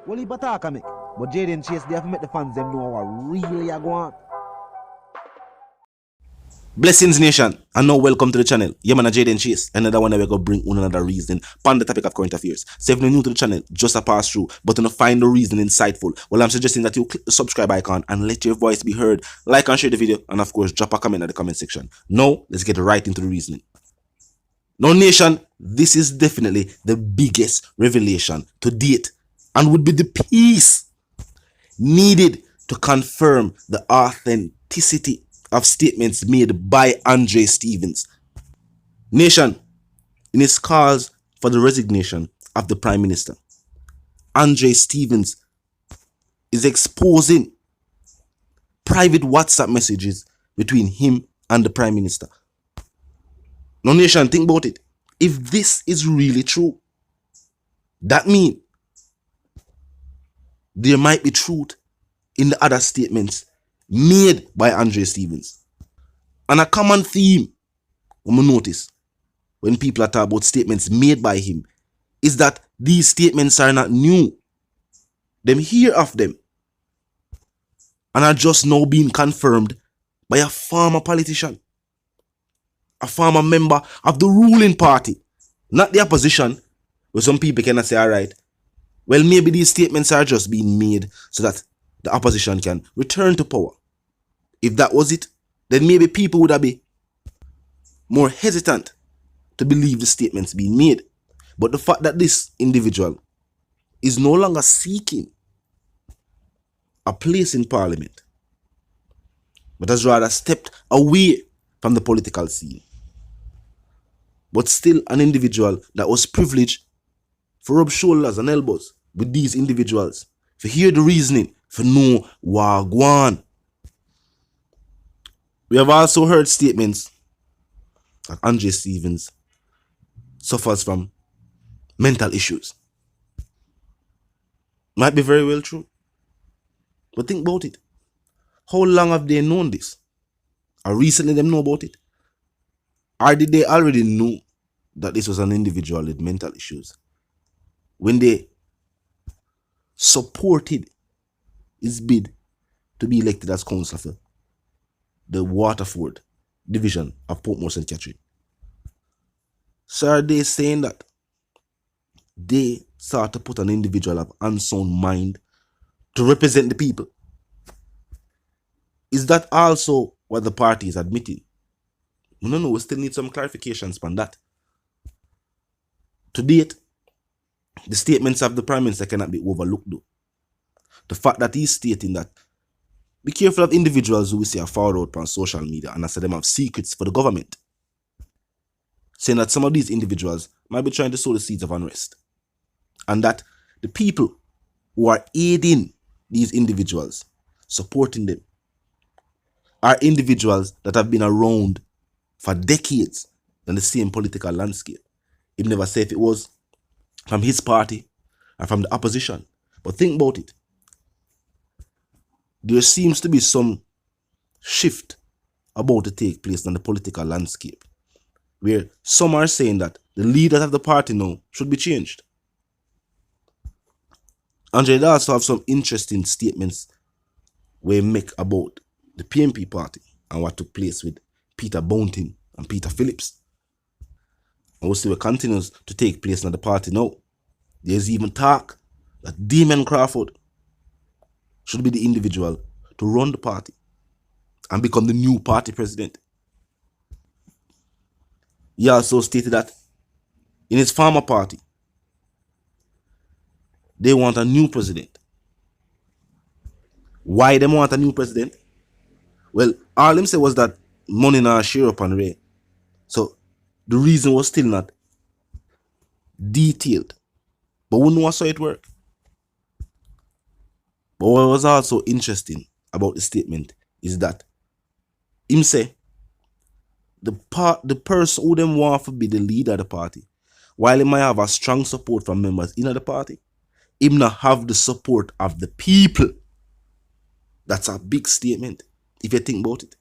Well, he attack me. But Jaden Chase, they have to make the fans them know what really are going on. Blessings Nation, and now welcome to the channel. Yeah man, Jaden Chase, another one that we're going to bring on another reason on the topic of current affairs. So if you're new to the channel, just a pass through, but to find the reason insightful, well I'm suggesting that you click the subscribe icon and let your voice be heard. Like and share the video, and of course drop a comment in the comment section. Now, let's get right into the reasoning. Now Nation, this is definitely the biggest revelation to date and would be the piece needed to confirm the authenticity of statements made by Andre Stevens. Nation, in his calls for the resignation of the Prime Minister, Andre Stevens is exposing private WhatsApp messages between him and the Prime Minister. Now Nation, think about it. If this is really true, that means there might be truth in the other statements made by Andre Stevens. And a common theme we notice when people are talking about statements made by him is that these statements are not new. Them hear of them and are just now being confirmed by a former politician, a former member of the ruling party, not the opposition, where some people cannot say, all right, well, maybe these statements are just being made so that the opposition can return to power. If that was it, then maybe people would have been more hesitant to believe the statements being made. But the fact that this individual is no longer seeking a place in parliament, but has rather stepped away from the political scene, but still an individual that was privileged to rub shoulders and elbows with these individuals, to hear the reasoning, for know wagwan. We have also heard statements that Andre Stevens suffers from mental issues. Might be very well true. But think about it. How long have they known this? Or recently them know about it? Or did they already know that this was an individual with mental issues when they supported his bid to be elected as councillor for the Waterford division of Portmore St. Catherine? So are they saying that they start to put an individual of unsound mind to represent the people? Is that also what the party is admitting? No, we still need some clarifications on that. To date, the statements of the Prime Minister cannot be overlooked though. The fact that he's stating that be careful of individuals who we see are forward out on social media and I say them have secrets for the government, saying that some of these individuals might be trying to sow the seeds of unrest, and that the people who are aiding these individuals, supporting them, are individuals that have been around for decades in the same political landscape. He never said if it was from his party or from the opposition. But think about it. There seems to be some shift about to take place in the political landscape, where some are saying that the leaders of the party now should be changed. Andre also have some interesting statements we make about the PNP party and what took place with Peter Bountin and Peter Phillips. And we'll see what continues to take place in the party now. There's even talk that Damon Crawford should be the individual to run the party and become the new party president. He also stated that in his former party, they want a new president. Why they want a new president? Well, all him said was that money now share up and rate. So the reason was still not detailed. But we know how it worked. But what was also interesting about the statement is that him say the person who them want to be the leader of the party, while he might have a strong support from members in the party, him not have the support of the people. That's a big statement if you think about it.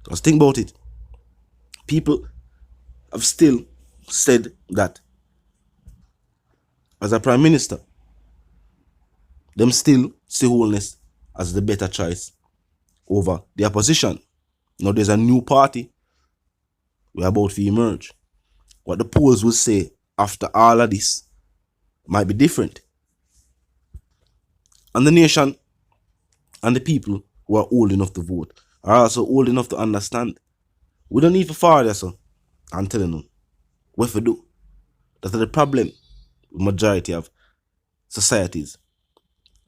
Just think about it. People have still said that as a prime minister, them still see Holness as the better choice over the opposition. Now there's a new party we're about to emerge. What the polls will say after all of this might be different. And the nation and the people who are old enough to vote are also old enough to understand. We don't need to forward this. I'm telling them what to do. That's the problem with majority of societies,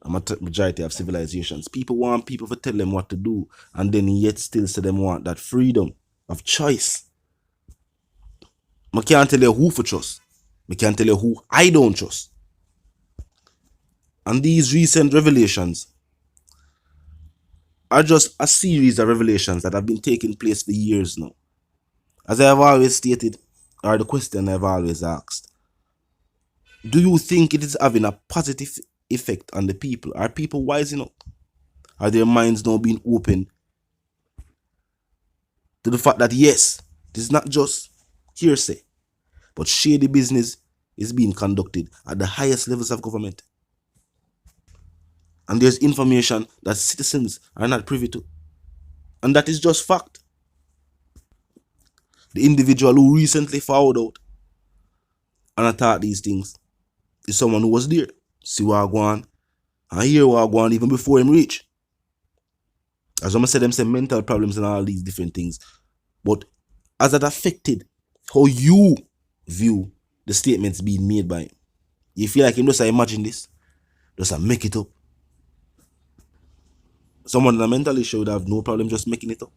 a majority of civilizations. People want people to tell them what to do, and then yet still say them want that freedom of choice. I can't tell you who to trust. I can't tell you who I don't trust. And these recent revelations are just a series of revelations that have been taking place for years now. As I have always stated, or the question I've always asked, do you think it is having a positive effect on the people? Are people wising up? Are their minds now being open to the fact that yes, it is not just hearsay, but shady business is being conducted at the highest levels of government? And there's information that citizens are not privy to. And that is just fact. The individual who recently found out and attacked these things is someone who was there. See what I go on and hear what I go on even before him reach. As I said, them say mental problems and all these different things. But as that affected how you view the statements being made by him, you feel like him just imagine this, just make it up. Someone in a mental issue would have no problem just making it up.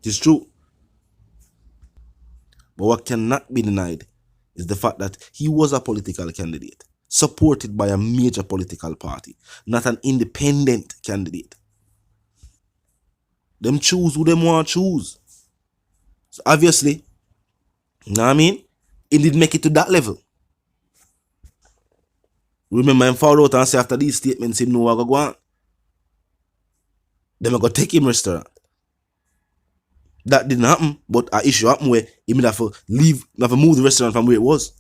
It is true. But what cannot be denied is the fact that he was a political candidate, supported by a major political party, not an independent candidate. Them choose who them want to choose. So obviously, you know what I mean? He did make it to that level. Remember him found out and say after these statements, he know what go on. Them go take him restaurant. That didn't happen, but an issue happened where he would have to leave, have to move the restaurant from where it was.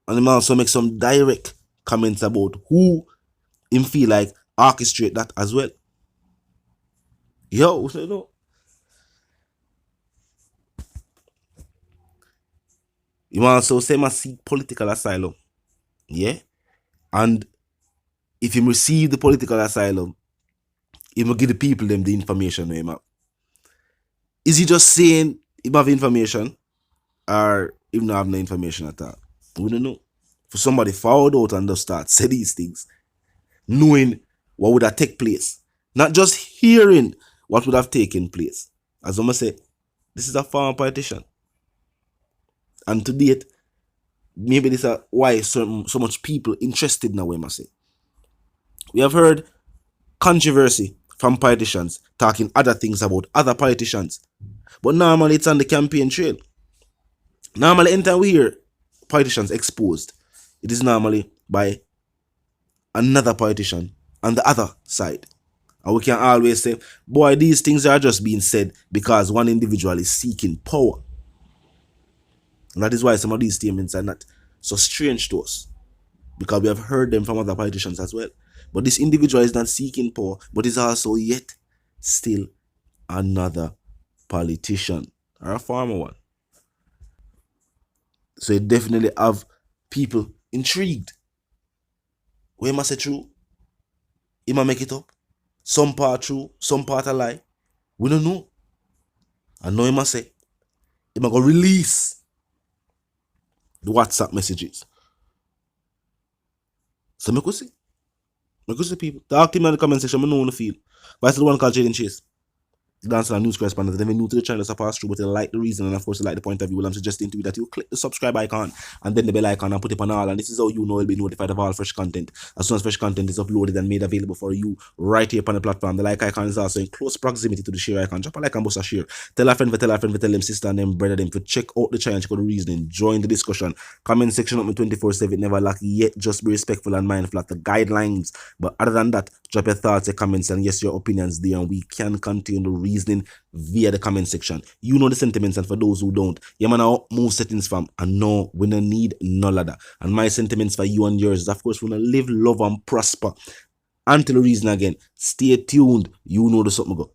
And he also make some direct comments about who him feel like orchestrate that as well. Yo, you know. He also say must seek political asylum. Yeah? And if he receive the political asylum, he will give the people them the information they have. Is he just saying he have information or he not have no information at all? We don't know. For somebody found out and just start say these things, knowing what would have take place, not just hearing what would have taken place. As I say, this is a former politician. And to date, maybe this is why so much people interested now, we must say. We have heard controversy from politicians talking other things about other politicians. But normally it's on the campaign trail. Normally anytime we hear politicians exposed, it is normally by another politician on the other side. And we can always say, boy, these things are just being said because one individual is seeking power. And that is why some of these statements are not so strange to us, because we have heard them from other politicians as well. But this individual is not seeking power, but is also yet still another politician or a former one. So it definitely have people intrigued. We must say true. He might make it up. Some part true, some part a lie. We don't know. And now he must say, he might go release the WhatsApp messages. So me could see. Me could see people. Talk to me in the comment section. I know the feel. But I still want to call Exp0se. The dancer and news correspondent. If you're new to the channel, so pass through, but you like the reason and of course you like the point of view. Well, I'm suggesting to you that you click the subscribe icon and then the bell icon and put it on all. And this is how you know you'll be notified of all fresh content as soon as fresh content is uploaded and made available for you right here on the platform. The like icon is also in close proximity to the share icon. Drop a like and bust a share. Tell a friend, tell them sister and them brother them to check out the channel, check out the reasoning, join the discussion. Comment section up me 24/7. Never lack, yet just be respectful and mindful of the guidelines. But other than that, drop your thoughts, your comments, and yes, your opinions there, and we can continue to read reasoning via the comment section. You know the sentiments, and for those who don't, yeah man, I move settings fam, and no, we don't need no ladder. And my sentiments for you and yours is, of course, we wanna live, love and prosper. Until the reason again, stay tuned. You know the something go.